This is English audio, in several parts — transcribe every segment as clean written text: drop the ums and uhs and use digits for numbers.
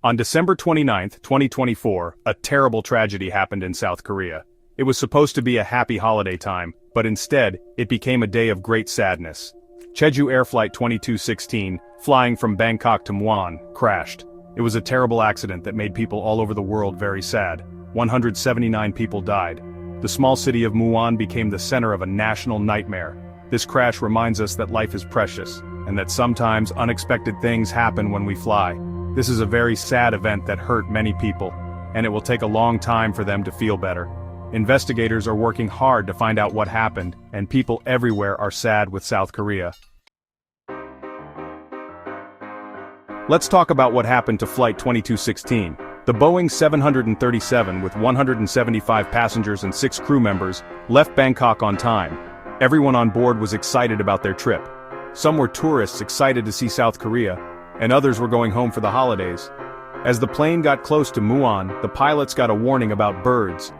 On December 29, 2024, a terrible tragedy happened in South Korea. It was supposed to be a happy holiday time, but instead, it became a day of great sadness. Jeju Air Flight 2216, flying from Bangkok to Muan, crashed. It was a terrible accident that made people all over the world very sad. 179 people died. The small city of Muan became the center of a national nightmare. This crash reminds us that life is precious, and that sometimes unexpected things happen when we fly. This is a very sad event that hurt many people, and it will take a long time for them to feel better. Investigators are working hard to find out what happened, and people everywhere are sad with South Korea. Let's talk about what happened to Flight 2216. The Boeing 737 with 175 passengers and 6 crew members left Bangkok on time. Everyone on board was excited about their trip. Some were tourists excited to see South Korea, and others were going home for the holidays. As the plane got close to Muan, the pilots got a warning about birds.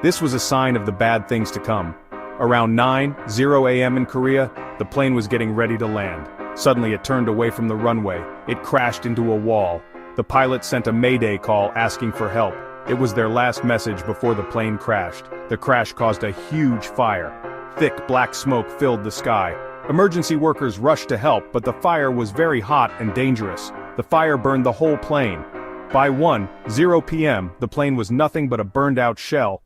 This was a sign of the bad things to come. Around 9:00 a.m. in Korea, the plane was getting ready to land. Suddenly it turned away from the runway. It crashed into a wall. The pilot sent a mayday call asking for help. It was their last message before the plane crashed. The crash caused a huge fire. Thick black smoke filled the sky. Emergency workers rushed to help, but the fire was very hot and dangerous. The fire burned the whole plane. By 1:00 p.m., the plane was nothing but a burned-out shell.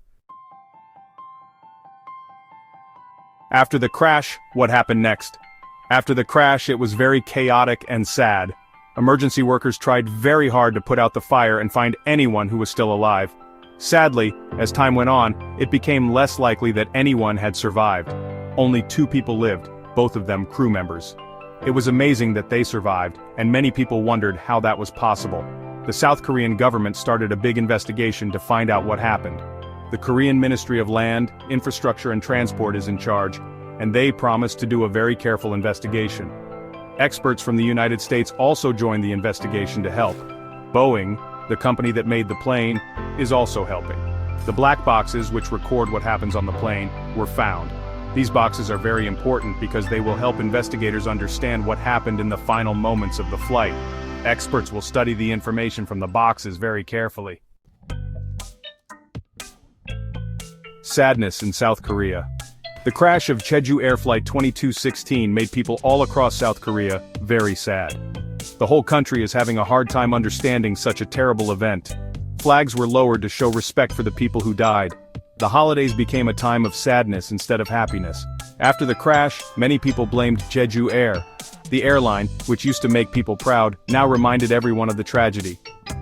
After the crash, what happened next? After the crash, it was very chaotic and sad. Emergency workers tried very hard to put out the fire and find anyone who was still alive. Sadly, as time went on, it became less likely that anyone had survived. Only 2 people lived, both of them crew members. It was amazing that they survived, and many people wondered how that was possible. The South Korean government started a big investigation to find out what happened. The Korean Ministry of Land, Infrastructure and Transport is in charge, and they promised to do a very careful investigation. Experts from the United States also joined the investigation to help. Boeing, the company that made the plane, is also helping. The black boxes, which record what happens on the plane, were found. These boxes are very important because they will help investigators understand what happened in the final moments of the flight. Experts will study the information from the boxes very carefully. Sadness in South Korea. The crash of Jeju Air Flight 2216 made people all across South Korea very sad. The whole country is having a hard time understanding such a terrible event. Flags were lowered to show respect for the people who died. The holidays became a time of sadness instead of happiness. After the crash, many people blamed Jeju Air. The airline, which used to make people proud, now reminded everyone of the tragedy.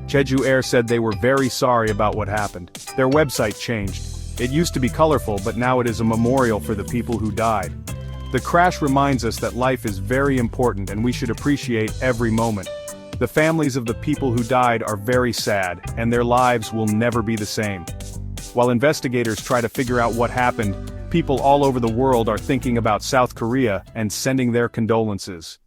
Jeju Air said they were very sorry about what happened. Their website changed. It used to be colorful, but now it is a memorial for the people who died. The crash reminds us that life is very important and we should appreciate every moment. The families of the people who died are very sad, and their lives will never be the same. While investigators try to figure out what happened, people all over the world are thinking about South Korea and sending their condolences.